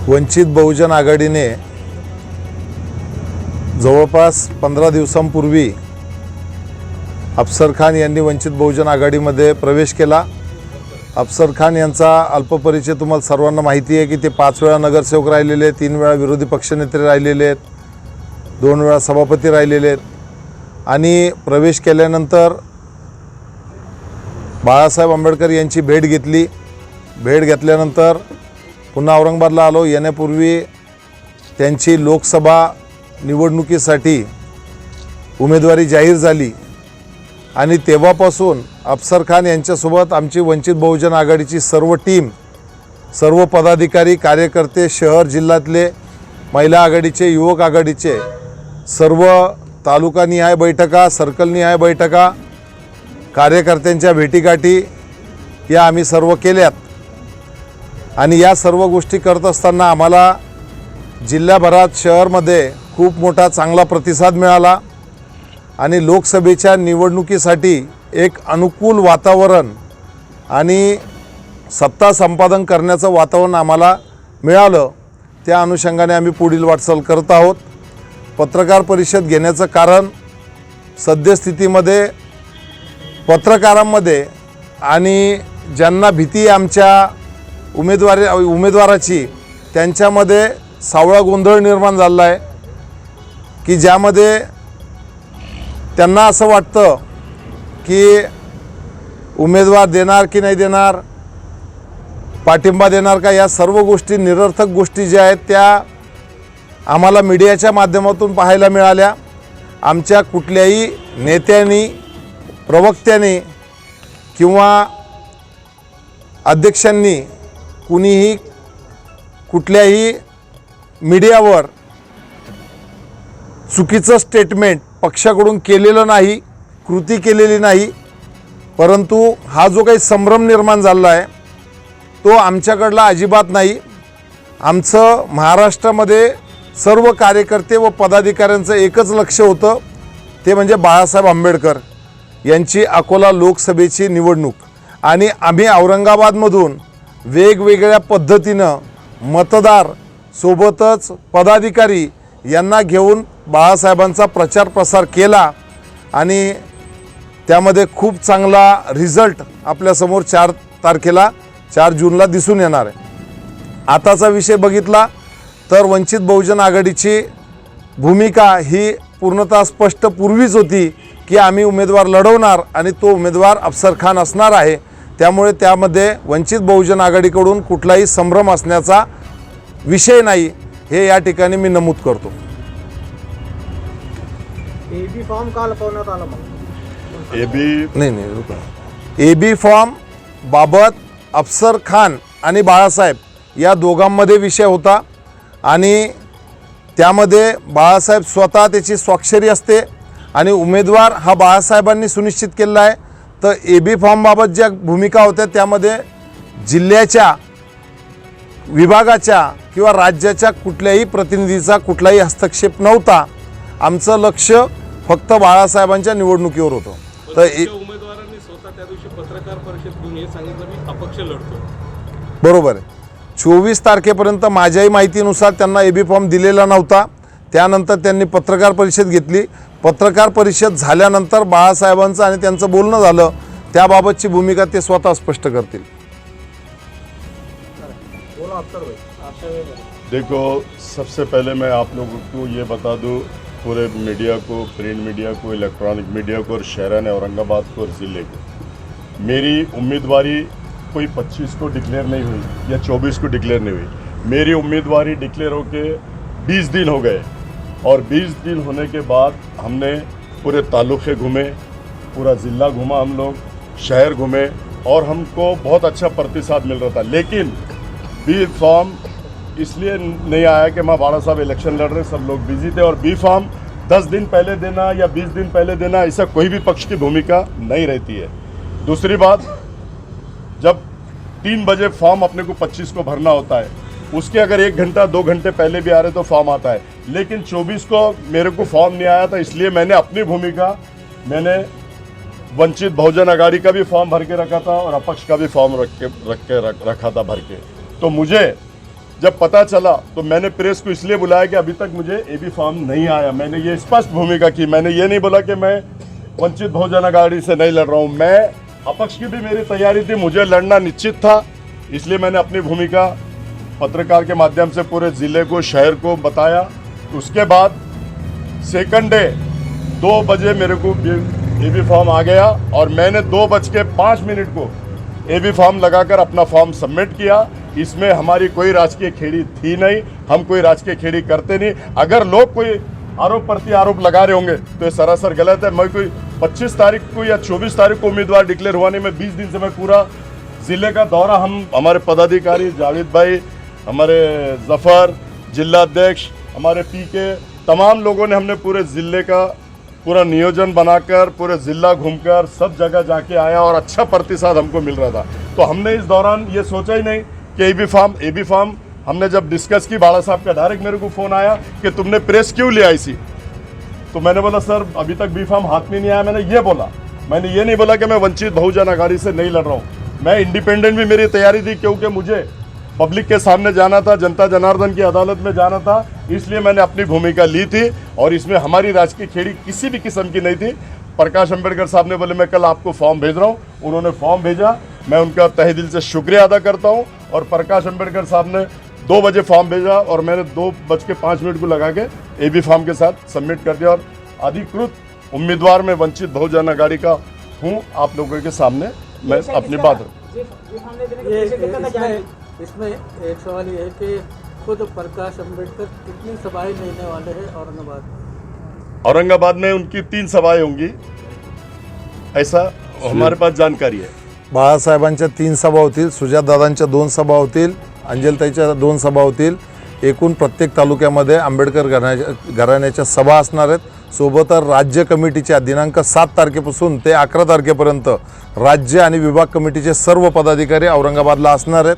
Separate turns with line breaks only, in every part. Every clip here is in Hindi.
वंचित बहुजन आघाडीने जवळपास 15 दिवसांपूर्वी अफसर खान यांनी वंचित बहुजन आघाडीमध्ये प्रवेश केला। अफसर खान यांचा अल्पपरिचय तुम्हाला सर्वांना माहिती आहे की ते 5 वेळा नगरसेवक राहिलेले आहेत, 3 वेळा विरोधी पक्षनेते राहिलेले आहेत, 2 वेळा सभापती राहिलेले आहेत आणि प्रवेश केल्यानंतर बाळासाहेब आंबेडकर यांची भेट घेतली। भेट घेतल्यानंतर पुन्हा औरंगाबादला आलो। येण्यापूर्वी त्यांची लोकसभा निवडणुकीसाठी उमेदवारी जाहीर झाली आणि तेव्हापासून अफसर खान यांच्यासोबत आमची वंचित बहुजन आघाडीची सर्व टीम, सर्व पदाधिकारी, कार्यकर्ते, शहर जिल्ह्यातले, महिला आघाडीचे, युवक आघाडीचे सर्व तालुकानिहाय बैठका, सर्कलनिहाय बैठका, कार्यकर्त्यांच्या भेटीगाठी या आम्ही सर्व केल्यात आणि या सर्व गोष्टी करत असताना आम्हाला जिल्ह्याभरात, शहरमध्ये खूप मोठा चांगला प्रतिसाद मिळाला आणि लोकसभेच्या निवडणुकीसाठी एक अनुकूल वातावरण आणि सत्ता संपादन करण्याचं वातावरण आम्हाला मिळालं। त्या अनुषंगाने आम्ही पुढील वाटचाल करत आहोत। पत्रकार परिषद घेण्याचं कारण सद्यस्थितीमध्ये पत्रकारांमध्ये आणि ज्यांना भीती आमच्या उमेदवाराची त्यांच्यामध्ये सावळा गोंधळ निर्माण झाला आहे की ज्यामध्ये त्यांना असं वाटतं की उमेदवार देणार की नाही देणार, पाठिंबा देणार का, या सर्व गोष्टी, निरर्थक गोष्टी ज्या आहेत त्या आम्हाला मीडियाच्या माध्यमातून पाहायला मिळाल्या। आमच्या कुठल्याही नेत्यांनी, प्रवक्त्यांनी किंवा अध्यक्षांनी कुणीही कुठल्याही मीडियावर चुकीचं स्टेटमेंट पक्षाकडून केलेलं नाही, कृती केलेली नाही, परंतु हा जो काही संभ्रम निर्माण झाला आहे तो आमच्याकडला अजिबात नाही। आमचं महाराष्ट्रामध्ये सर्व कार्यकर्ते व पदाधिकाऱ्यांचं एकच लक्ष होतं, ते म्हणजे बाळासाहेब आंबेडकर यांची अकोला लोकसभेची निवडणूक आणि आम्ही औरंगाबादमधून वेगवेगळ्या पद्धतीनं मतदार सोबतच पदाधिकारी यांना घेऊन बाळासाहेबांचा प्रचार प्रसार केला आणि त्यामध्ये खूप चांगला रिझल्ट आपल्यासमोर 4 तारखेला 4 जूनला दिसून येणार आहे। आताचा विषय बघितला तर वंचित बहुजन आघाडीची भूमिका ही पूर्णतः स्पष्ट पूर्वीच होती की आम्ही उमेदवार लढवणार आणि तो उमेदवार अफसर खान असणार आहे। त्यामुळे त्यामध्ये वंचित बहुजन आघाडीकडून कुठलाही संभ्रम असण्याचा विषय नाही, हे या ठिकाणी मी नमूद करतो।
एबी फॉर्म का लपवण्यात आला मग?
एबी फॉर्म बाबत अफसर खान आणि बाळासाहेब या दोघांमध्ये विषय होता आणि त्यामध्ये बाळासाहेब स्वतः त्याची स्वाक्षरी असते आणि उमेदवार हा बाळासाहेबांनी सुनिश्चित केलेला आहे। तर एबी फॉर्मबाबत ज्या भूमिका होत्या त्यामध्ये जिल्ह्याच्या, विभागाच्या किंवा राज्याच्या कुठल्याही प्रतिनिधीचा कुठलाही हस्तक्षेप नव्हता। आमचं लक्ष फक्त बाळासाहेबांच्या निवडणुकीवर होतं। तर
उमेदवारांनी स्वतः त्या दिवशी पत्रकार परिषद घेऊन हे सांगितलं मी अपक्ष लढतो।
बरोबर आहे। 24 तारखेपर्यंत माझ्याही माहितीनुसार त्यांना एबी फॉर्म दिलेला नव्हता। त्यानंतर त्यांनी पत्रकार परिषद घेतली। पत्रकार परिषद झाल्यानंतर बाळासाहेबांचं आणि त्यांचं बोलणं झालं, त्याबाबतची भूमिका ते स्वतः स्पष्ट करतील।
देखो, सबसे पहले मैं आप लोगों को ये बता दूं, पूरे मीडिया को, प्रिंट मीडिया को, इलेक्ट्रॉनिक मीडिया को और शहरान औरंगाबाद को और ज़िले को, मेरी उम्मीदवारी कोई 25 को डिक्लेयर नहीं हुई या 24 को डिक्लेयर नहीं हुई। मेरी उम्मीदवारी डिक्लेयर होके 20 दिन हो गए और 20 दिन होने के बाद हमने पूरे तालुके घूमे, पूरा ज़िला घूमा, हम लोग शहर घूमे और हमको बहुत अच्छा प्रतिसाद मिल रहा था। लेकिन बी फॉर्म इसलिए नहीं आया कि मैं बाड़ा साहब इलेक्शन लड़ रहे, सब लोग बिजी थे और बी फॉर्म 10 दिन पहले देना या 20 दिन पहले देना, ऐसा कोई भी पक्ष की भूमिका नहीं रहती है। दूसरी बात, जब 3 बजे फॉर्म अपने को 25 को भरना होता है, उसके अगर 1 घंटा 2 घंटे पहले भी आ रहे तो फॉर्म आता है। लेकिन 24 को मेरे को फॉर्म नहीं आया था, इसलिए मैंने अपनी भूमिका, मैंने वंचित बहुजन आघाड़ी का भी फॉर्म भर के रखा था और अपक्ष का भी फॉर्म रखा था भर के। तो मुझे जब पता चला तो मैंने प्रेस को इसलिए बुलाया कि अभी तक मुझे एबी फॉर्म नहीं आया। मैंने ये स्पष्ट भूमिका की, मैंने ये नहीं बोला कि मैं वंचित बहुजन अघाड़ी से नहीं लड़ रहा हूँ। मैं अपक्ष की भी मेरी तैयारी थी, मुझे लड़ना निश्चित था, इसलिए मैंने अपनी भूमिका पत्रकार के माध्यम से पूरे ज़िले को, शहर को बताया। उसके बाद सेकंड डे 2 बजे मेरे को एबी फॉर्म आ गया और मैंने 2:05 को एबी फॉर्म लगाकर अपना फॉर्म सबमिट किया। इसमें हमारी कोई राजकीय खेड़ी थी नहीं, हम कोई राजकीय खेड़ी करते नहीं। अगर लोग कोई आरोप प्रति आरोप लगा रहे होंगे तो ये सरासर गलत है। मैं कोई 25 तारीख को या 24 तारीख को उम्मीदवार डिक्लेयर हुआ नहीं, मैं 20 दिन से मैं पूरा ज़िले का दौरा, हम हमारे पदाधिकारी जावेद भाई, हमारे जफ़र, जिलाध्यक्ष, हमारे पीके, तमाम लोगों ने हमने पूरे ज़िले का पूरा नियोजन बनाकर पूरे ज़िला घूमकर सब जगह जाके आया और अच्छा प्रतिसाद हमको मिल रहा था। तो हमने इस दौरान ये सोचा ही नहीं कि एबी फॉर्म हमने जब डिस्कस की, बाड़ा साहब का डायरेक्ट मेरे को फ़ोन आया कि तुमने प्रेस क्यों ले आई सी, तो मैंने बोला सर अभी तक बी फॉर्म हाथ में नहीं आया। मैंने ये नहीं बोला कि मैं वंचित बहुजन अघाड़ी से नहीं लड़ रहा हूँ। मैं इंडिपेंडेंट भी मेरी तैयारी थी, क्योंकि मुझे पब्लिक के सामने जाना था, जनता जनार्दन की अदालत में जाना था, इसलिए मैंने अपनी भूमिका ली थी और इसमें हमारी राजकीय खेड़ी किसी भी किस्म की नहीं थी। प्रकाश अंबेडकर साहब ने बोले मैं कल आपको फॉर्म भेज रहा हूँ, उन्होंने फॉर्म भेजा, मैं उनका तहे दिल से शुक्रिया अदा करता हूँ। और प्रकाश अंबेडकर साहब ने 2 बजे फॉर्म भेजा और मैंने 2:05 को लगा के एबी फॉर्म के साथ सबमिट कर दिया और अधिकृत उम्मीदवार में वंचित बहुजन अघाड़ी का हूँ। आप लोगों के सामने मैं अपनी बात
इसमें एक सवाल ये है कि खुद प्रकाश अंबेडकर कितनी सभाएं लेने वाले हैं
औरंगाबाद में उनकी 3 सभाएं होंगी, ऐसा हमारे पास जानकारी है।
बाळासाहेबांच्या 3 सभा होतील, सुजातदादांच्या 2 सभा होतील, अंजलताईच्या 2 सभा होतील. एकूण प्रत्येक तालुक्यामध्ये आंबेडकर घराण्याच्या सभा असणार आहेत. सोबतच राज्य कमिटीच्या दिनांक 7 तारखेपासून ते 11 तारखेपर्यंत राज्य आणि विभाग कमिटीचे सर्व पदाधिकारी औरंगाबादला असणार आहेत.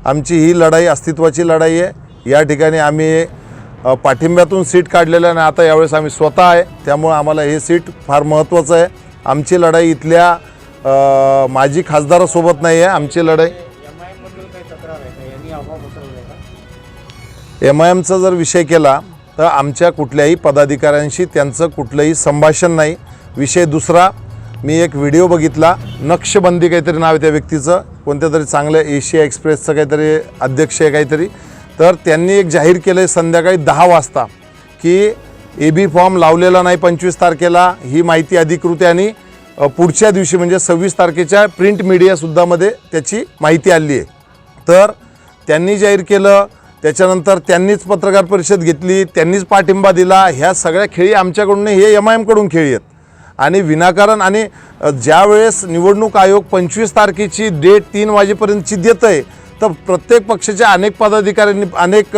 आमची ही लढाई अस्तित्वाची लढाई आहे. या ठिकाणी आम्ही पाठिंब्यातून सीट काढलेलं आहे आणि आता यावेळेस आम्ही स्वतः आहे, त्यामुळे आम्हाला हे सीट फार महत्त्वाचं आहे. आमची लढाई इथल्या माजी खासदारासोबत नाही आहे. आमची लढाई MIMचा जर विषय केला तर आमच्या कुठल्याही पदाधिकाऱ्यांशी त्यांचं कुठलंही संभाषण नाही. विषय दुसरा, मी एक व्हिडिओ बघितला, नक्षबंदी काहीतरी नाव आहे त्या व्यक्तीचं, कोणत्या तरी चांगल्या एशिया एक्सप्रेसचं काहीतरी अध्यक्ष आहे काहीतरी, तर त्यांनी एक जाहीर केलं आहे संध्याकाळी 10 वाजता की एबी फॉर्म लावलेला नाही 25 तारखेला. ही माहिती अधिकृत आहे आणि पुढच्या दिवशी म्हणजे 26 तारखेच्या प्रिंट मीडियासुद्धामध्ये त्याची माहिती आली आहे. तर त्यांनी जाहीर केलं, त्याच्यानंतर त्यांनीच पत्रकार परिषद घेतली, त्यांनीच पाठिंबा दिला. ह्या सगळ्या खेळी आमच्याकडून, हे MIMकडून खेळी आहेत आणि विनाकारण. आणि ज्यावेळेस निवडणूक आयोग 25 तारखेची डेट 3 वाजेपर्यंतची देत आहे, तर प्रत्येक पक्षाच्या अनेक पदाधिकाऱ्यांनी, अनेक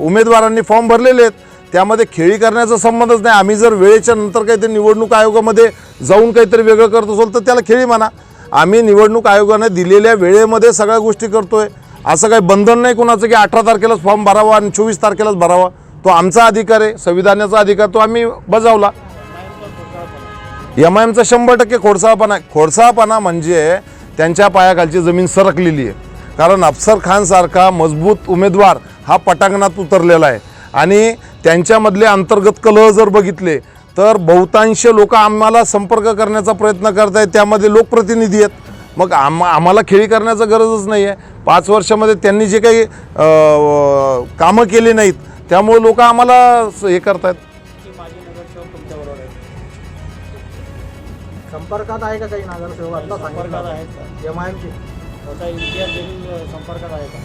उमेदवारांनी फॉर्म भरलेले आहेत. त्यामध्ये खेळी करण्याचा संबंधच नाही. आम्ही जर वेळेच्या नंतर काहीतरी निवडणूक आयोगामध्ये जाऊन काहीतरी वेगळं करत असेल तर त्याला खेळी म्हणा. आम्ही निवडणूक आयोगाने दिलेल्या वेळेमध्ये सगळ्या गोष्टी करतोय. असं काही बंधन नाही कोणाचं की 18 तारखेलाच फॉर्म भरावा आणि 24 तारखेलाच भरावा. तो आमचा अधिकार आहे, संविधानाचा अधिकार, तो आम्ही बजावला. MIMचा 100% खोडसाळपणा आहे. खोडसाळपणा म्हणजे त्यांच्या पायाखालची जमीन सरकलेली आहे. कारण अफसर खानसारखा मजबूत उमेदवार हा पटांगणात उतरलेला आहे आणि त्यांच्यामधले अंतर्गत कलह जर बघितले तर बहुतांश लोक आम्हाला संपर्क करण्याचा प्रयत्न करत आहेत, त्यामध्ये लोकप्रतिनिधी आहेत. मग आम्हाला खेळी करण्याचा गरजच नाही आहे. 5 वर्षामध्ये त्यांनी जे काही कामं केली नाहीत त्यामुळे लोक आम्हाला हे करतायत.
संपर्कात आहे का काही नगरसेवक? आता संपर्कात आहेत MIMची संपर्कात आहे का?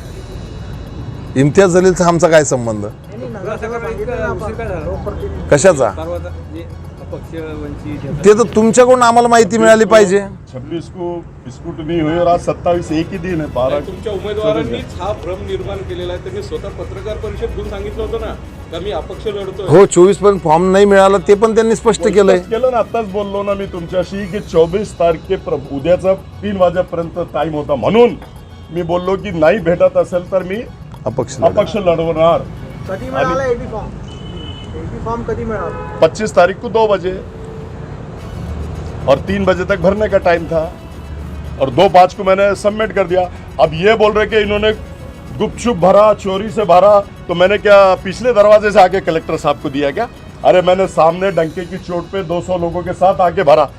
इम्तियाज जलीलचा आमचा काय संबंध? कशाचा? ते तर तुमच्याकडून आम्हाला माहिती मिळाली पाहिजे.
26 को स्क्रूटनी हुई और आज 27 एक ही दिन है. 12
तुमच्या उमेदवारांनीच हा भ्रम निर्माण केलेला आहे. त्यांनी स्वतः पत्रकार परिषद घेऊन सांगितलं होतं ना का मी अपक्ष लढतोय.
हो, 24 पर्यंत फॉर्म नाही मिळाला ते पण त्यांनी स्पष्ट केलंय.
ना. आताच बोललो ना मी तुमच्याशी की 24 तारखे उद्याचा 3 वाजेपर्यंत टाइम होता, म्हणून मी बोललो की नाही भेटत असेल तर मी
अपक्ष
लढवणार.
कधी मिळाला एबी फॉर्म? एबी फॉर्म कधी मिळाला?
25 तारीख को 2 बजे और 3 बजे तक भरने का टाइम था और 2:05 को मैंने सबमिट कर दिया. अब ये बोल रहे कि इन्होंने गुपचुप भरा, चोरी से भरा, तो मैंने क्या पिछले दरवाजे से आके कलेक्टर साहब को दिया क्या? अरे मैंने सामने डंके की चोट पे 200 लोगों के साथ आके भरा।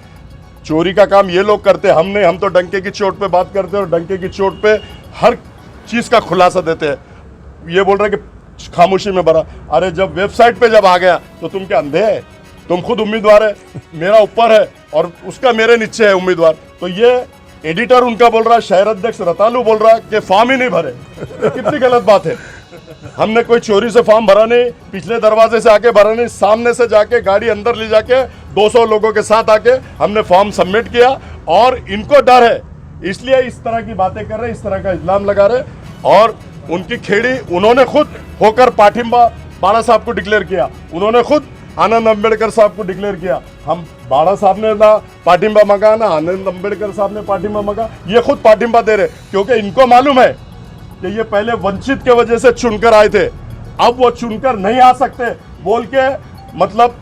चोरी का काम ये लोग करते, हम तो डंके की चोट पे बात करते हैं और डंके की चोट पे हर चीज़ का खुलासा देते हैं। ये बोल रहे कि खामोशी में भरा। अरे जब वेबसाइट पे जब आ गया तो तुम क्या अंधे है? तुम खुद उम्मीदवार है, मेरा ऊपर है और उसका मेरे नीचे है उम्मीदवार। तो ये एडिटर उनका बोल रहा है, शहर अध्यक्ष रतालू बोल रहा है कि फॉर्म ही नहीं भरे। तो कितनी गलत बात है। हमने कोई चोरी से फॉर्म भरा नहीं, पिछले दरवाजे से आके भरा नहीं, सामने से जाके गाड़ी अंदर ले जाके 200 लोगों के साथ आके हमने फॉर्म सबमिट किया। और इनको डर है, इसलिए इस तरह की बातें कर रहे, इस तरह का इल्जाम लगा रहे। और उनकी खेड़ी उन्होंने खुद होकर पाठिंबा बाड़ा साहब को डिक्लेयर किया, उन्होंने खुद आनंद अम्बेडकर साहब को डिक्लेयर किया। हम बाड़ा साहब ने ना पाठिंबा मांगा, ना आनंद अम्बेडकर साहब ने पाठिंबा मांगा, ये खुद पाठिंबा दे रहे, क्योंकि इनको मालूम है कि ये पहले वंचित के वजह से चुनकर आए थे, अब वो चुनकर नहीं आ सकते बोल के मतलब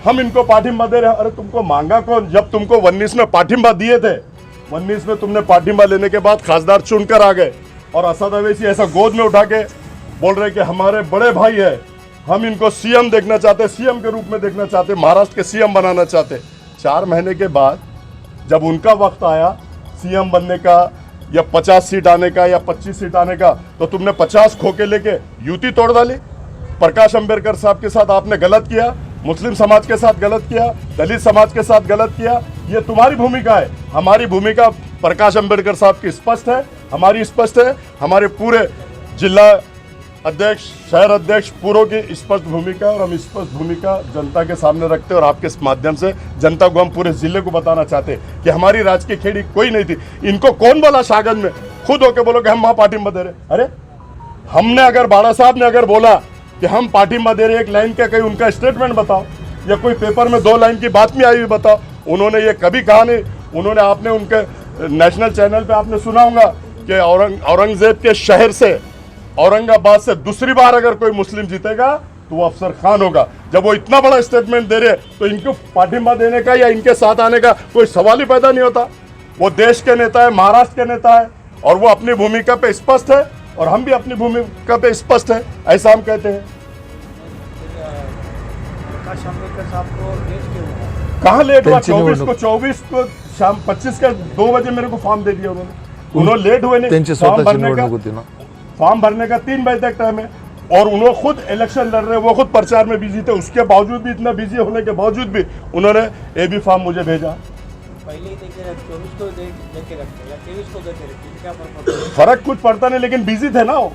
हम इनको पाठिंबा दे रहे हैं। अरे तुमको मांगा कौन? जब तुमको 19 में पाठिंबा दिए थे, 19 में तुमने पाठिंबा लेने के बाद खासदार चुनकर आ गए और असद अवैसी ऐसा गोद में उठा के बोल रहे कि हमारे बड़े भाई है, हम इनको सीएम देखना चाहते, सीएम के रूप में देखना चाहते, महाराष्ट्र के सीएम बनाना चाहते। 4 महीने के बाद जब उनका वक्त आया सीएम बनने का या 50 सीट आने का या 25 सीट आने का, तो तुमने 50 खोके लेके युति तोड़ डाली। प्रकाश अंबेडकर साहब के साथ आपने गलत किया, मुस्लिम समाज के साथ गलत किया, दलित समाज के साथ गलत किया। ये तुम्हारी भूमिका है। हमारी भूमिका प्रकाश अंबेडकर साहब की स्पष्ट है, हमारी स्पष्ट है, हमारे पूरे जिला अध्यक्ष, शहर अध्यक्ष पूरों की स्पष्ट भूमिका, और हम स्पष्ट भूमिका जनता के सामने रखते हैं और आपके माध्यम से जनता को हम पूरे जिले को बताना चाहते हैं कि हमारी राजकीय खेड़ी कोई नहीं थी। इनको कौन बोला शाहगंज में? खुद होके बोलो कि हम वहाँ पार्टिंबा दे रहे। अरे हमने अगर बाड़ा साहब ने अगर बोला कि हम पार्टिंबा दे रहे, एक लाइन का कहीं उनका स्टेटमेंट बताओ या कोई पेपर में 2 लाइन की बात में आई हुई बताओ। उन्होंने ये कभी कहा नहीं। उन्होंने, आपने उनके नेशनल चैनल पे आपने सुना होगा कि औरंगजेब के शहर से, औरंगाबाद से दूसरी बार अगर कोई मुस्लिम जीतेगा तो वो अफसर खान होगा। जब वो इतना बड़ा स्टेटमेंट दे रहे तो इनको पार्टिंबा देने का या इनके साथ आने का कोई सवाल ही पैदा नहीं होता। वो देश के नेता है, महाराष्ट्र के नेता है और वो अपनी भूमिका पे स्पष्ट है और हम भी अपनी भूमिका पे स्पष्ट है, ऐसा हम कहते हैं।
प्रकाश अम्बेडकर साहब को लेट क्यों हुआ?
कहाँ लेट हुआ? 24 को शाम 25 का 2 बजे मेरे को फॉर्म दे दिया उन्होंने लेट हुए नहीं। फॉर्म भरने का 3 बजे तक टाइम है और उन्होंने खुद इलेक्शन लड़ रहे, वो खुद प्रचार में बिजी थे। उसके बावजूद भी, इतना बिजी होने के बावजूद भी उन्होंने AB फॉर्म मुझे भेजा।
पहले ही देखे 24 को देखे रखते या 23 को देखे रखते, क्या फर्क पड़ता है?
फर्क कुछ पड़ता नहीं, लेकिन बिजी थे ना वो।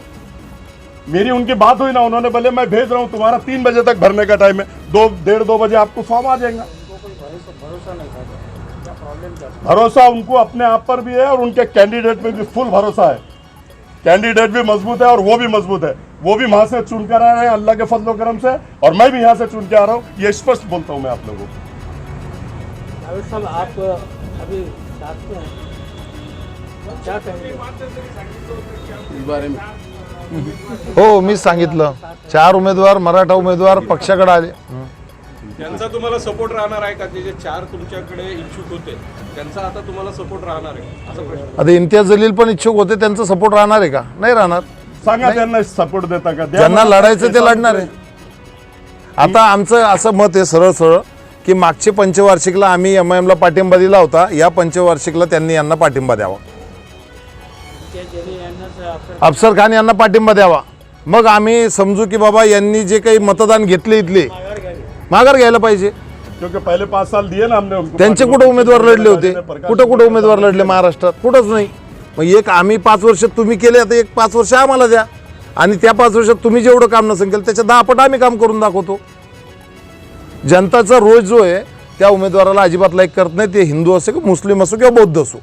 मेरी उनकी बात हुई ना, उन्होंने बोले मैं भेज रहा हूँ, तुम्हारा 3 बजे तक भरने का टाइम है, 1:30-2 बजे आपको फॉर्म आ जाएगा।
उनको कोई भरोसा नहीं था, क्या प्रॉब्लम क्या?
भरोसा उनको अपने आप पर भी है और उनके कैंडिडेट पे भी फुल भरोसा है। कैंडिडेट भी मजबूत है और वो भी मजबूत है। वो भी वहां से चुन कर आ रहे हैं अल्लाह के फजलो करम से, और मैं भी यहाँ से चुन के आ रहा हूँ। ये स्पष्ट बोलता हूँ मैं आप लोगों को।
जावेद साहब, आप अभी साथ में हैं, क्या कहेंगे
इस बारे में?
हो, मी सांगितलं 4 उमेदवार मराठा उमेदवार पक्षाकडे आले।
त्यांचा तुम्हाला सपोर्ट राहणार आहे का? ते जे 4 तुमच्याकडे इच्छुक होते त्यांचा आता तुम्हाला सपोर्ट राहणार आहे असा प्रश्न.
आता इम्तियाज जलील पण इच्छुक होते, त्यांचा सपोर्ट राहणार आहे का? नाही राहणार.
सांगा त्यांना सपोर्ट देता का?
ज्यांना लढायचं ते लढणार आहे. आता आमचं असं मत आहे सरळ सरळ की मागचे पंचवार्षिकला आम्ही MIM ला पाठिंबा दिला होता, या पंचवार्षिकला त्यांनी यांना पाठिंबा द्यावा, अफसर खान यांना पाठिंबा द्यावा. मग आम्ही समजू की बाबा यांनी जे काही मतदान घेतले इथले माघार घ्यायला पाहिजे.
क्योंकि पहले 5 साल दिए ना हमने उनको.
त्यांचे कुठे उमेदवार लढले होते? कुठे उमेदवार लढले महाराष्ट्रात? कुठंच नाही. मग एक आम्ही 5 वर्ष तुम्ही केले, आता एक 5 वर्ष आम्हाला द्या, आणि त्या 5 वर्षात तुम्ही जेवढं काम नसेल केलं त्याच्या 10 पट आम्ही काम करून दाखवतो. जनताचा रोज जो आहे त्या उमेदवाराला अजिबात लाईक करत नाही, ते हिंदू असो किंवा मुस्लिम असो किंवा बौद्ध असो.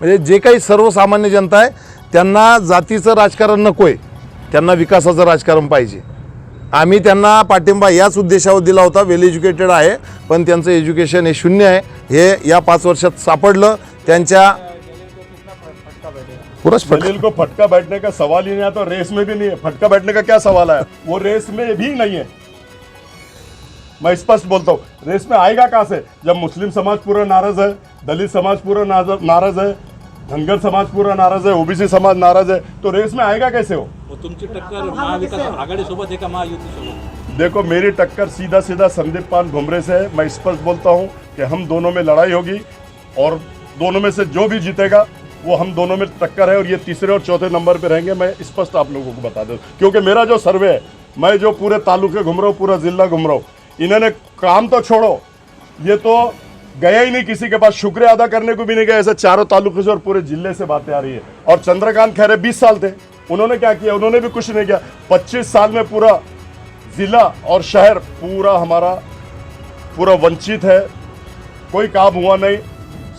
म्हणजे जे काही सर्वसामान्य जनता आहे त्यांना जातीचं राजकारण नको आहे, त्यांना विकासाचं राजकारण पाहिजे. आम्ही त्यांना पाठिंबा याच उद्देशावर दिला होता. वेल एज्युकेटेड आहे पण त्यांचं एज्युकेशन हे 0 आहे, हे या 5 वर्षात सापडलं. त्यांच्या
जलील को फटका बैठने का सवाल ही नहीं आता, रेस में भी नहीं है. फटका बैठने का क्या सवाल है? वो रेस में भी नहीं है. मैं स्पष्ट बोलता हूँ, रेस में आएगा कहाँ से? जब मुस्लिम समाज पूरा नाराज है, दलित समाज पूरा नाराज है, धनगर समाज पूरा नाराज है, OBC समाज नाराज है, तो रेस में आएगा कैसे हो?
वो तुमची टक्कर महाविकास आघाडीसोबत आहे का महायुतीसोबत?
देखो मेरी टक्कर सीधा सीधा संदीप पान भुमरे से है। मैं स्पष्ट बोलता हूं कि हम दोनों में लड़ाई होगी और दोनों में से जो भी जीतेगा वो हम दोनों में टक्कर है और ये तीसरे और चौथे नंबर पे रहेंगे। मैं स्पष्ट आप लोगों को बता दूं, क्योंकि मेरा जो सर्वे है, मैं जो पूरे तालुके घूम रहा हूँ, पूरा जिला घूम रहा हूँ, इन्होंने काम तो छोड़ो, ये तो गया ही नहीं किसी के पास, शुक्रिया अदा करने को भी नहीं गया। ऐसे चारों तालुके से और पूरे जिले से बातें आ रही है। और चंद्रकांत खैरे 20 साल थे, उन्होंने क्या किया? उन्होंने भी कुछ नहीं किया। 25 साल में पूरा जिला और शहर पूरा हमारा पूरा वंचित है, कोई काम हुआ नहीं,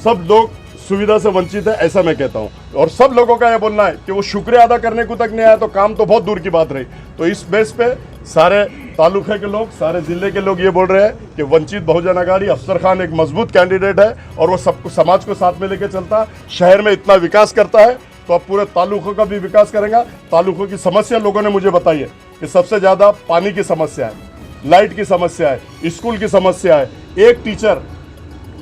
सब लोग सुविधा से वंचित है, ऐसा मैं कहता हूं। और सब लोगों का यह बोलना है कि वो शुक्रिया अदा करने को तक नहीं आया तो काम तो बहुत दूर की बात रही। तो इस बेस पे सारे तालुके के लोग, सारे जिले के लोग ये बोल रहे हैं कि वंचित बहुजन अघाड़ी अफसर खान एक मजबूत कैंडिडेट है और वो सबको, समाज को साथ में लेके चलता है, शहर में इतना विकास करता है तो अब पूरे तालुकों का भी विकास करेगा। तालुकों की समस्या लोगों ने मुझे बताई है कि सबसे ज़्यादा पानी की समस्या है, लाइट की समस्या है, स्कूल की समस्या है। एक टीचर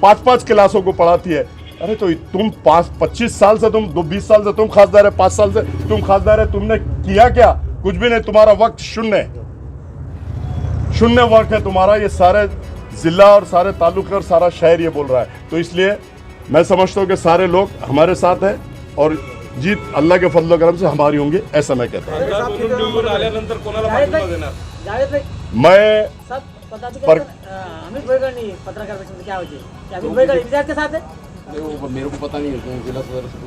5-5 क्लासों को पढ़ाती है। अरे तो तुम 25 साल से, तुम 20 साल से तुम खासदार है, 5 साल से तुम खासदार है, तुमने किया क्या? कुछ भी नहीं, तुम्हारा वक्त शून्य वक्त है तुम्हारा। ये सारे जिला और सारे तालुके और सारा शहर ये बोल रहा है। तो इसलिए मैं समझता हूँ कि सारे लोग हमारे साथ हैं और जीत अल्लाह के फजल करम से हमारी होंगी, ऐसा मैं कहता हूँ।
खासदार म्हणून निवडून आल्यानंतर कोणाला पाठिंबा देणार?
जावेद भाई
मैं
सब पदाधिकारी अमित भोईगढ़ नहीं पत्रकार परिषद में क्या हो जाए? अमित भोईगढ़ इंतजार के साथ है?
मेरे को पता नहीं है जिला सदस्य।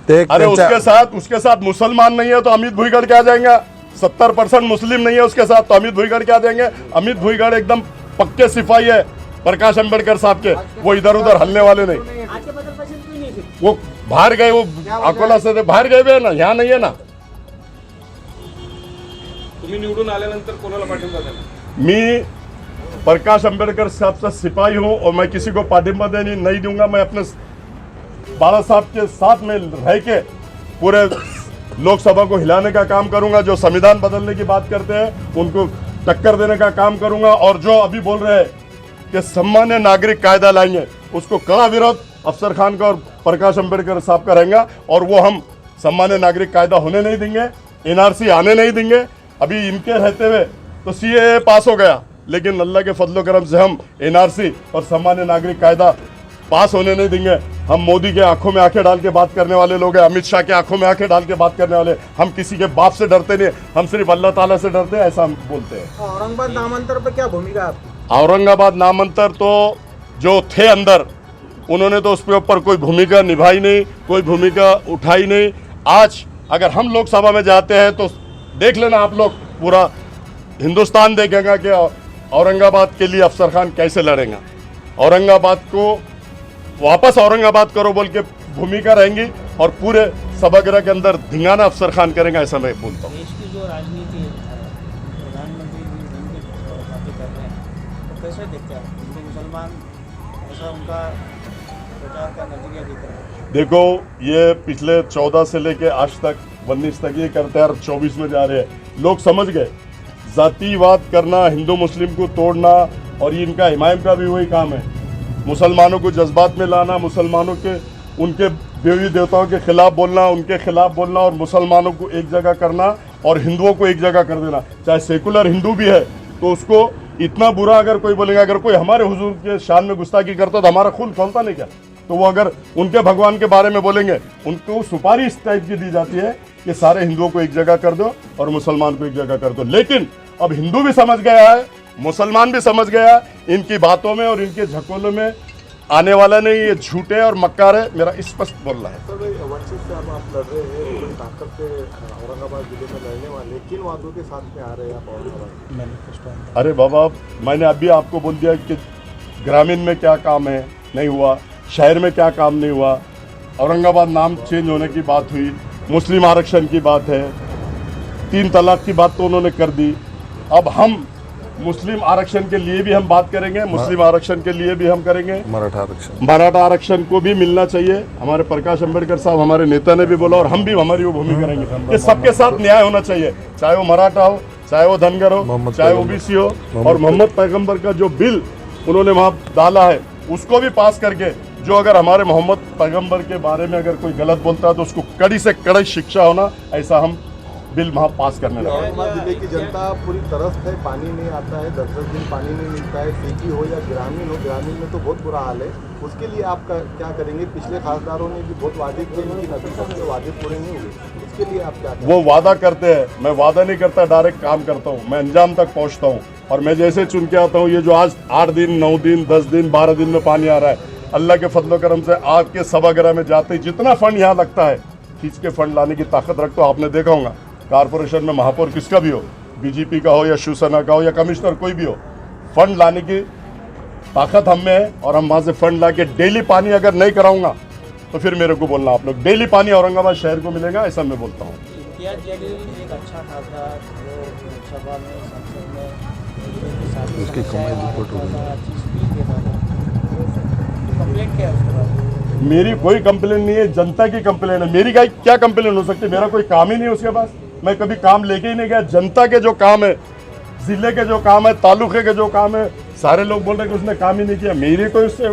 ते
अरे
त्यांच्या-
उसके साथ मुसलमान नहीं है तो अमित भुईगढ़ क्या जाएंगे? 70% मुस्लिम नहीं है उसके साथ तो अमित भुईगढ़ क्या देंगे? अमित भुईगढ़ एकदम पक्के सिपाही है प्रकाश अंबेडकर साहब के, वो इधर उधर हलने वाले नहीं।
आजके बदल पसंद क्यों नहीं फिर?
वो बाहर गए, वो अकोला से बाहर गए हुए हैं ना, यहाँ नहीं है ना।
तुम्ही निवडून आल्यानंतर कोणाला पाठिंबा देणार?
मी प्रकाश अंबेडकर साहब का सिपाही हूँ और मैं किसी को पाठिंबा देने नहीं दूंगा। मैं अपने बाला साहब के साथ में रह के पूरे लोकसभा को हिलाने का काम करूंगा। जो संविधान बदलने की बात करते हैं उनको टक्कर देने का काम करूंगा। और जो अभी बोल रहे हैं कि सामान्य नागरिक कायदा लाएंगे, उसको कड़ा विरोध अफसर खान का और प्रकाश अंबेडकर साहब का रहेगा। और वो हम सामान्य नागरिक कायदा होने नहीं देंगे, NRC आने नहीं देंगे। अभी इनके रहते हुए तो CAA पास हो गया, लेकिन अल्लाह के फजलो करम से हम NRC और सामान्य नागरिक कायदा पास होने नहीं देंगे। हम मोदी के आंखों में आंखें डाल के बात करने वाले लोग हैं, अमित शाह के आंखों में आंखें डाल के बात करने वाले। हम किसी के बाप से डरते नहीं, हम सिर्फ अल्लाह ताला से डरते हैं, ऐसा हम बोलते हैं।
औरंगाबाद नामांतर पर क्या भूमिका है आपकी?
औरंगाबाद नामांतर तो जो थे अंदर, उन्होंने तो उसके ऊपर कोई भूमिका निभाई नहीं, कोई भूमिका उठाई नहीं। आज अगर हम लोकसभा में जाते हैं तो देख लेना आप लोग, पूरा हिंदुस्तान देखेगा कि औरंगाबाद के लिए अफसर खान कैसे लड़ेगा। औरंगाबाद को वापस औरंगाबाद करो बोल के भूमिका रहेंगी और पूरे सभागृह के अंदर धिंगाना अफसर खान करेगा, ऐसा मैं बोलता हूँ।
देश की जो राजनीति है, प्रधानमंत्री भी हिंदी बातें कर रहे हैं, तो कैसे देखते हैं आप? हिंदू मुसलमान ऐसा उनका प्रचार का नजरिया दिख रहा है।
देखो ये पिछले 14 से लेके आज तक 19 तक ये करते हैं और 24 में जा रहे हैं। लोग समझ गए जातिवाद करना, हिंदू मुस्लिम को तोड़ना, और ये इनका हिमायम का भी वही काम है। मुसलमानों को जज्बात में लाना, मुसलमानों के उनके देवी देवताओं के खिलाफ बोलना, उनके खिलाफ बोलना और मुसलमानों को एक जगह करना और हिंदुओं को एक जगह कर देना। चाहे सेकुलर हिंदू भी है तो उसको इतना बुरा अगर कोई बोलेगा, अगर कोई हमारे हुजूर के शान में गुस्ताखी करता तो हमारा खून खौलता नहीं क्या? तो वो अगर उनके भगवान के बारे में बोलेंगे, उनको सुपारी इस टाइप की दी जाती है कि सारे हिंदुओं को एक जगह कर दो और मुसलमान को एक जगह कर दो। लेकिन अब हिंदू भी समझ गया है, मुसलमान भी समझ गया, इनकी बातों में और इनके झकोलों में आने वाला नहीं। ये झूठे और मक्कार है, मेरा स्पष्ट बोलना है।
सर भाई, वंचित से आप लड़ रहे हैं, पूरी ताकत से औरंगाबाद जिले में लड़ने वाले, किन वादों के साथ में आ रहे हैं आप औरंगाबाद?
अरे बाबा, मैंने अभी आपको बोल दिया कि ग्रामीण में क्या काम है, नहीं हुआ, शहर में क्या काम नहीं हुआ, औरंगाबाद नाम चेंज होने की बात हुई, मुस्लिम आरक्षण की बात है, 3 तलाक की बात तो उन्होंने कर दी। अब हम मुस्लिम आरक्षण के लिए भी हम बात करेंगे, मुस्लिम आरक्षण के लिए भी हम करेंगे। मराठा आरक्षण को भी मिलना चाहिए। हमारे प्रकाश अंबेडकर साहब, हमारे नेता ने भी बोला और हम भी हमारी वो भूमिका करेंगे कि सबके साथ न्याय होना चाहिए, चाहे वो मराठा हो, चाहे वो धनगर हो, चाहे OBC हो। और मोहम्मद पैगंबर का जो बिल उन्होंने वहाँ डाला है उसको भी पास करके, जो अगर हमारे मोहम्मद पैगंबर के बारे में अगर कोई गलत बोलता है तो उसको कड़ी से कड़ी शिक्षा होना, ऐसा हम बिल वहाँ पास करने लगा।
औरंगाबाद जिले की जनता पूरी तरस है, पानी नहीं आता है, 10-10 दिन पानी नहीं मिलता है, सिटी हो या ग्रामीण हो, ग्रामीण में तो बहुत बुरा हाल है। उसके लिए आप क्या करेंगे? पिछले खासदारों ने भी बहुत वादे किए लेकिन अभी तक के वादे पूरे नहीं हुए, इसके लिए आप क्या करेंगे?
वो वादा करते हैं, मैं वादा नहीं करता, डायरेक्ट काम करता हूँ, मैं अंजाम तक पहुँचता हूँ। और मैं जैसे चुन के आता हूँ, ये जो आज 8 दिन 9 दिन 10 दिन 12 दिन में पानी आ रहा है, अल्लाह के फजल करम से आज के सभागृह में जाते ही जितना फंड यहाँ लगता है खींच के फंड लाने की ताकत रखता हूँ। आपने देखा होगा कारपोरेशन में महापौर किसका भी हो, बीजेपी का हो या शिवसेना का हो या कमिश्नर कोई भी हो, फंड लाने की ताकत हम में है। और हम वहाँ से फंड ला के डेली पानी अगर नहीं कराऊंगा तो फिर मेरे को बोलना आप लोग, डेली पानी औरंगाबाद शहर को मिलेगा, ऐसा मैं बोलता हूँ।
इम्तियाज जलील एक अच्छा खासदार, वो लोकसभा में संसद में उसकी कमाई दुपट हो कंप्लेंट क्या है उसके बाद?
मेरी कोई कंप्लेन नहीं है, जनता की कंप्लेन है। मेरी क्या कंप्लेन हो सकती है? मेरा कोई काम ही नहीं है उसके पास, मैं कभी काम लेके ही नहीं गया। जनता के जो काम है, जिले के जो काम है, तालुके के जो काम है, सारे लोग बोल रहे हैं कि उसने काम ही नहीं किया। मेरी कोई उससे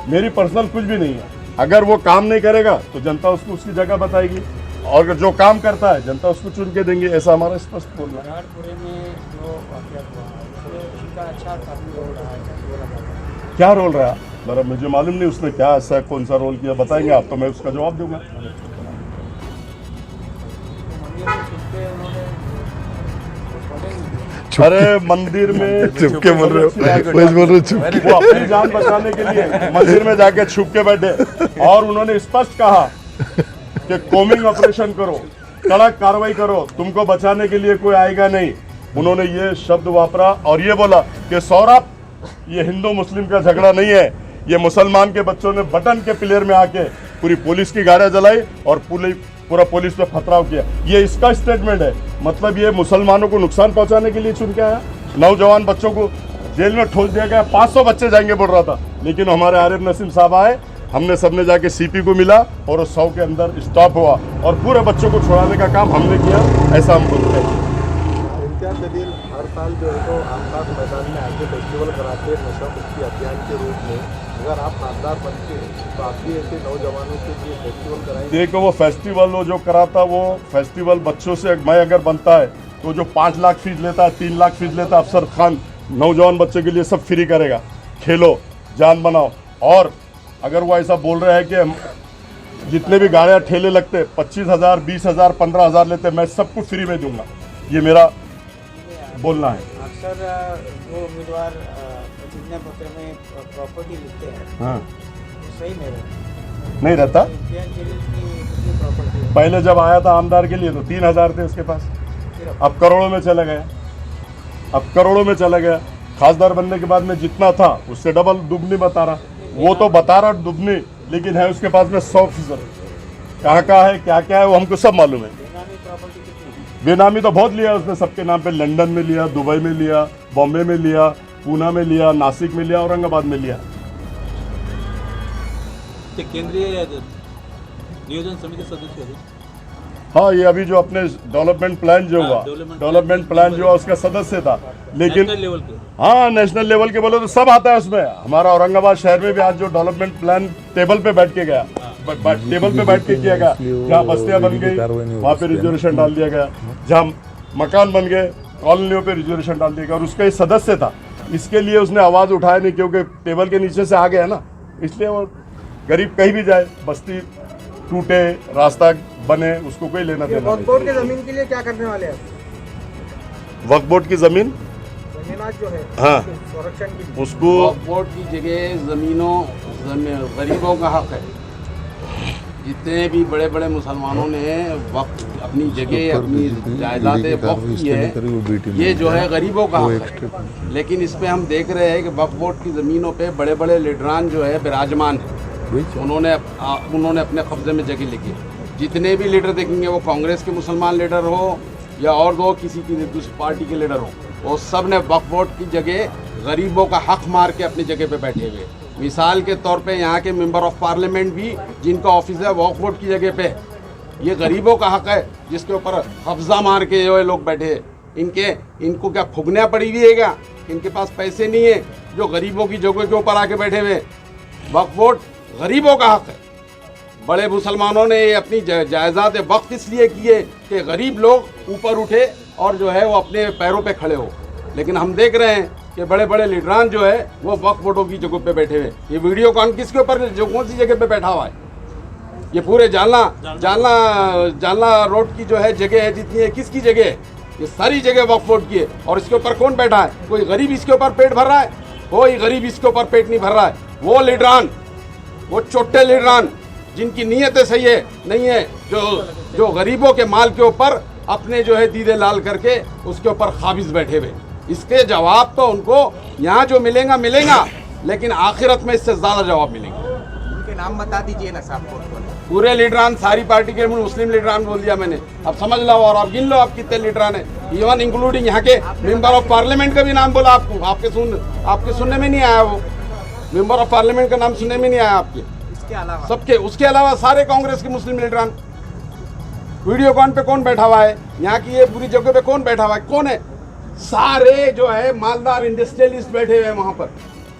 मेरी पर्सनल कुछ भी नहीं है। अगर वो काम नहीं करेगा तो जनता उसको उसकी जगह बताएगी, और अगर जो काम करता है जनता उसको चुन के देंगे, ऐसा हमारा स्पष्ट बोलना है।
बराड़पुरे में जो वाक़या हुआ उसमें उनका अच्छा काफ़ी रोल रहा है,
क्या रोल रहा? जरा मुझे मालूम नहीं उसने क्या ऐसा कौन सा रोल किया, बताएंगे आप तो मैं उसका जवाब दूंगा। अरे मंदिर में
छुप के बोल रहे हो,
वो अपनी जान बचाने के लिए मंदिर में जाके छुप के बैठे और उन्होंने स्पष्ट कहा कि कोमिंग ऑपरेशन करो, कड़क कार्रवाई करो, तुमको बचाने के लिए कोई आएगा नहीं। उन्होंने ये शब्द वापरा और ये बोला कि सौरभ, ये हिंदू मुस्लिम का झगड़ा नहीं है, ये मुसलमान के बच्चों ने बटन के प्लेयर में आके पूरी पुलिस की गाड़ियां जलाई और पूरा पुलिस पे पथराव किया। ये इसका स्टेटमेंट है। मतलब ये मुसलमानों को नुकसान पहुंचाने के लिए चुन के आया। नौजवान बच्चों को जेल में ठोस दिया गया, 500 बच्चे जाएंगे बोल रहा था, लेकिन हमारे आरिफ नसीम साहब आए, हमने सबने जाके सीपी को मिला और 100 के अंदर स्टॉप हुआ और पूरे बच्चों को छुड़ाने का काम हमने किया, ऐसा हम बोलते हैं।
इम्तियाज जलील हर साल जो है तो आमखास मैदान में आके फेस्टिवल कराते हैं नशा मुक्ति अभियान के रूप में। अगर आप खासदार बनते तो आप भी ऐसे नौजवानों के लिए फेस्टिवल कराएंगे?
देखो वो फेस्टिवल वो जो कराता, वो फेस्टिवल बच्चों से, मैं अगर बनता है तो जो 5 लाख फीस लेता है, 3 लाख फीस लेता है, अफसर खान नौजवान बच्चों के लिए सब फ्री करेगा। खेलो, जान बनाओ। और अगर वो ऐसा बोल रहा है कि हम जितने भी गाड़ियाँ ठेले लगते 25,000 20,000 15,000 लेते, मैं सबको फ्री में दूंगा, ये मेरा बोलना है।
अक्सर वो उम्मीदवार प्रतिज्ञा पत्र में प्रॉपर्टी लिखते हैं,
हाँ,
सही
नहीं रहता।
इम्तियाज जलील की प्रॉपर्टी है।
पहले जब आया था आमदार के लिए तो 3,000 थे उसके पास, अब करोड़ों में चला गया, अब करोड़ों में चला गया। खासदार बनने के बाद में जितना था उससे डबल दुगनी बता रहा। वो तो बता रहा दुगनी, लेकिन है उसके पास में 100%। कहाँ कहाँ है, क्या क्या है, वो हमको सब मालूम है।
बेनामी प्रॉपर्टी कितनी?
बेनामी तो बहुत लिया उसने, सबके नाम पे। लंदन में लिया, दुबई में लिया, बॉम्बे में लिया, पूना में लिया, नासिक में लिया, औरंगाबाद में लिया।
केंद्रीय नियोजन समिति सदस्य होते।
हाँ, ये अभी जो अपने डेवलपमेंट प्लान जो हुआ, डेवलपमेंट प्लान जो हुआ उसका सदस्य था, लेकिन
नेशनल लेवल के।
हाँ, नेशनल लेवल के बोलो तो सब आता है उसमें। हमारा औरंगाबाद शहर में भी आज जो डेवलपमेंट प्लान टेबल पे बैठ के गया, टेबल पे बैठ के किया गया, जहाँ बस्तियाँ बन गई वहाँ पे रिजर्वेशन डाल दिया गया, जहाँ मकान बन गए कॉलोनियों पे रिजर्वेशन डाल दिया गया, और उसका एक सदस्य था। इसके लिए उसने आवाज़ उठाया नहीं, क्योंकि टेबल के नीचे से आ गया ना, इसलिए वो गरीब कहीं भी जाए, बस्ती टूटे, रास्ता बने, उसको कोई लेना देना नहीं।
वक्फ बोर्ड की जमीन के लिए क्या करने वाले हैं?
वक्फ बोर्ड की जमीन,
जमीनात जो है
हाँ,
संरक्षण की,
उसको
वक्फ बोर्ड की जगह गरीबों का हक है। जितने भी बड़े बड़े मुसलमानों ने वक्फ अपनी जगह, अपनी जायदादें वक्फ की है, ये जो है गरीबों का हक है। लेकिन इसमें हम देख रहे हैं कि वक्फ बोर्ड की ज़मीनों पे बड़े बड़े लीडरान जो है विराजमान है, उन्होंने अपने कब्जे में जगह लिखी। जितने भी लीडर देखेंगे, वो कांग्रेस के मुसलमान लीडर हो या और दो किसी की दूसरी पार्टी के लीडर हो, वो सब ने वक्फ बोर्ड की जगह गरीबों का हक मार के अपनी जगह पे बैठे हुए। मिसाल के तौर पे यहाँ के मेंबर ऑफ पार्लियामेंट भी, जिनका ऑफिस है वक्फ बोर्ड की जगह पे, ये गरीबों का हक है जिसके ऊपर कब्जा मार के जो है लोग बैठे। इनको क्या फुगनियाँ पड़ी हुई है क्या? इनके पास पैसे नहीं है जो गरीबों की जगह के ऊपर आके बैठे हुए। वक्फ बोर्ड गरीबों का हक है, बड़े मुसलमानों ने ये अपनी जायदाद वक्त इसलिए किए कि गरीब लोग ऊपर उठे और जो है वो अपने पैरों पे खड़े हो। लेकिन हम देख रहे हैं कि बड़े बड़े लीडरान जो है वो वक्फ बोर्डों की जगह पे बैठे हुए। ये वीडियो कौन किसके ऊपर जो कौन सी जगह पे बैठा हुआ है? ये पूरे जालना रोड की जो है जगह है जितनी है, किसकी जगह है? ये सारी जगह वक्फ बोर्ड की है। और इसके ऊपर कौन बैठा है? कोई गरीब इसके ऊपर पेट भर रहा है? कोई गरीब इसके ऊपर पेट नहीं भर रहा है। वो लीडरान, वो छोटे लीडरान जिनकी नीयतें सही है नहीं है, जो गरीबों के माल के ऊपर अपने जो है दीदे लाल करके उसके ऊपर काबिज बैठे हुए। इसके जवाब तो उनको यहाँ जो मिलेगा मिलेगा, लेकिन आखिरत में इससे ज़्यादा जवाब मिलेंगे।
उनके नाम बता दीजिए ना साहब।
पूरे लीडरान, सारी पार्टी के मुस्लिम लीडरान बोल दिया मैंने, अब समझ लो और अब गिन लो आप कितने लीडरान है। इवन इंक्लूडिंग यहाँ के मेंबर ऑफ पार्लियामेंट का भी नाम बोला आपको, आपके सुनने में नहीं आया। वो मेंबर ऑफ पार्लियामेंट का नाम सुनने में नहीं आया आपके।
इसके अलावा
सबके उसके अलावा सारे कांग्रेस के मुस्लिम लीडरान। वीडियो कॉन पे कौन बैठा हुआ है? यहाँ की ये पूरी जगह पे कौन बैठा हुआ है? कौन है? सारे जो है मालदार इंडस्ट्रियलिस्ट बैठे हुए हैं वहाँ पर।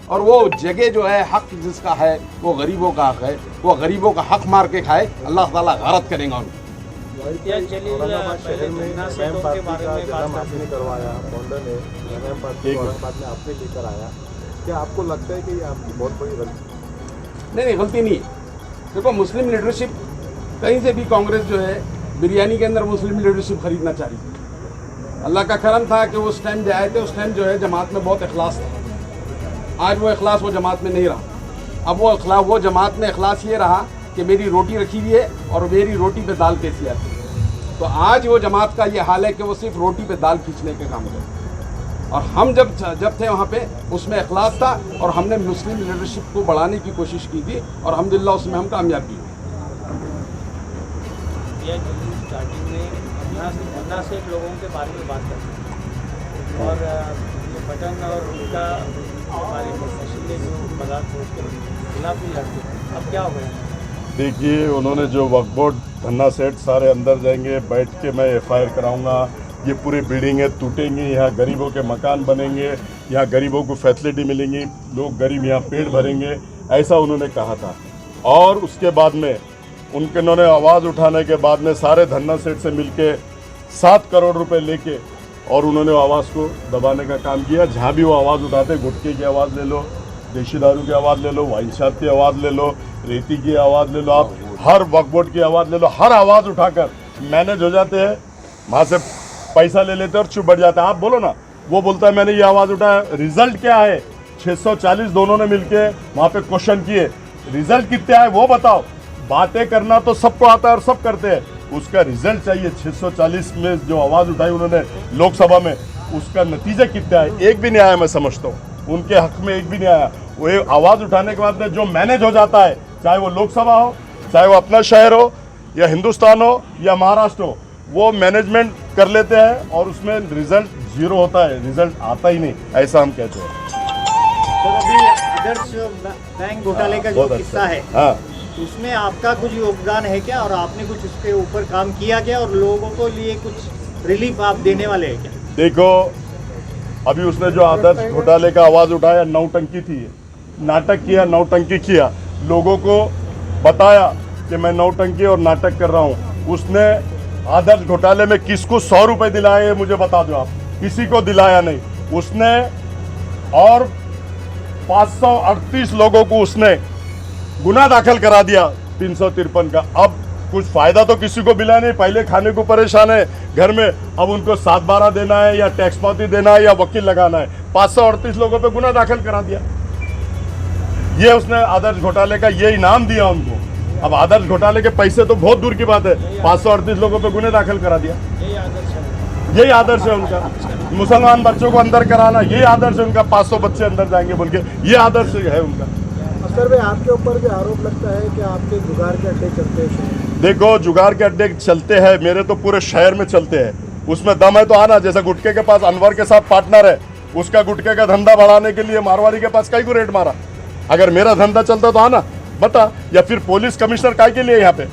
और वो जगह जो है हक जिसका है वो गरीबों का हक है, वो गरीबों का हक मार के खाए, अल्लाह ताला गारत करेगा उनको।
औरंगाबाद शहर में स्वयं पार्टी का जन्म आपने करवाया, फाउंडर ने स्वयं पार्टी को औरंगाबाद में आपने लेकर आया। क्या आपको लगता है कि ये आपकी बहुत बड़ी गलती?
नहीं, गलती नहीं है। देखो, मुस्लिम लीडरशिप कहीं से भी कांग्रेस जो है बिरयानी के अंदर मुस्लिम लीडरशिप खरीदना चाह रही थी। अल्लाह का करम था कि उस टाइम जो आए थे उस टाइम जो है जमात में बहुत इखलास था। आज वो इखलास वो जमात में नहीं रहा। अब वो जमात में इखलास ये रहा कि मेरी रोटी रखी हुई है और मेरी रोटी पे दाल कैसी आती है। तो आज वो जमात का ये हाल है कि वो सिर्फ रोटी पे दाल खींचने के काम करते। और हम जब थे वहाँ पे उसमें इखलास था और हमने मुस्लिम लीडरशिप को बढ़ाने की कोशिश की थी और अल्हम्दुलिल्लाह उसमें हम कामयाब भी हुए।
स्टार्टिंग में 50 लोगों के बारे में बात करते हैं और ये बटन और उनका बारे में तफसीलें जो मजाक सोच के खिलाफ भी लड़ते हैं। अब क्या हो गया?
देखिए, उन्होंने जो वक्फ बोर्ड धन्ना सेठ सारे अंदर जाएंगे, बैठ के मैं FIR कराऊंगा, ये पूरी बिल्डिंगें टूटेंगी, यहाँ गरीबों के मकान बनेंगे, यहाँ गरीबों को फैसिलिटी मिलेंगी, लोग गरीब यहाँ पेट भरेंगे, ऐसा उन्होंने कहा था। और उसके बाद में उन्होंने आवाज़ उठाने के बाद में सारे धन्ना सेठ से मिलके 7 करोड़ रुपए लेके और उन्होंने आवाज़ को दबाने का काम किया। जहाँ भी वो आवाज़ उठाते, गुटखे की आवाज़ ले लो, देशी दारू की आवाज़ ले लो, वाइन शॉप की आवाज़ ले लो, रेती की आवाज़ ले लो, आप हर वक्फ बोर्ड की आवाज़ ले लो, हर आवाज़ उठाकर मैनेज हो जाते हैं, वहाँ से पैसा ले लेते और चुप बैठ जाते हैं। आप बोलो ना, वो बोलता है मैंने ये आवाज़ उठाया, रिजल्ट क्या है? 640 दोनों ने मिलके वहाँ पे क्वेश्चन किए, रिजल्ट कितने आए वो बताओ। बातें करना तो सबको आता है और सब करते हैं, उसका रिजल्ट चाहिए। 640 में जो आवाज़ उठाई उन्होंने लोकसभा में, उसका नतीजा कितना है? एक भी नहीं आया। मैं समझता हूँ उनके हक में एक भी नहीं आया। वो आवाज़ उठाने के बाद में जो मैनेज हो जाता है, चाहे वो लोकसभा हो, चाहे वो अपना शहर हो या हिंदुस्तान हो या महाराष्ट्र हो, वो मैनेजमेंट कर लेते हैं और उसमें रिजल्ट 0 होता है, रिजल्ट आता ही नहीं, ऐसा हम कहते हैं।
तो अभी आदर्श बैंक घोटाले का जो किस्सा है,
हाँ,
उसमें आपका कुछ योगदान है क्या? और आपने कुछ उसके ऊपर काम किया क्या? और लोगों को लिए कुछ रिलीफ आप देने वाले हैं क्या?
देखो, अभी उसने जो आदर्श घोटाले का आवाज़ उठाया, नौटंकी थी, नाटक किया, नौटंकी किया, लोगों को बताया कि मैं नौटंकी और नाटक कर रहा हूँ। उसने आदर्श घोटाले में किसको 100 रुपये दिलाए मुझे बता दो आप? किसी को दिलाया नहीं उसने। और 538 लोगों को उसने गुनाह दाखिल करा दिया 353 का। अब कुछ फ़ायदा तो किसी को मिला नहीं, पहले खाने को परेशान है घर में, अब उनको 7/12 देना है या टैक्स पावती देना है या वकील लगाना है। 538 लोगों पे गुनाह दाखिल करा दिया। ये उसने आदर्श घोटाले का ये इनाम दिया उनको। अब आदर्श घोटाले के पैसे तो बहुत दूर की बात है, 538 लोगों पे गुनाह दाखिल करा दिया। यही आदर्श है उनका। मुसलमान बच्चों को अंदर कराना, यही आदर्श है उनका। 500 बच्चे अंदर जाएंगे बोल के, ये आदर्श है उनका।
सर भाई, आपके ऊपर भी आरोप लगता है कि आपके जुगाड़ के अड्डे चलते हैं।
देखो, जुगाड़ के अड्डे चलते हैं, मेरे तो पूरे शहर में चलते हैं। उसमें दम है तो आना। जैसा गुटके के पास अनवर के साथ पार्टनर है, उसका गुटके का धंधा बढ़ाने के लिए मारवाड़ी के पास कई को रेट मारा। अगर मेरा धंधा चलता तो आना, बता। या फिर पुलिस कमिश्नर काय के लिए यहाँ पे?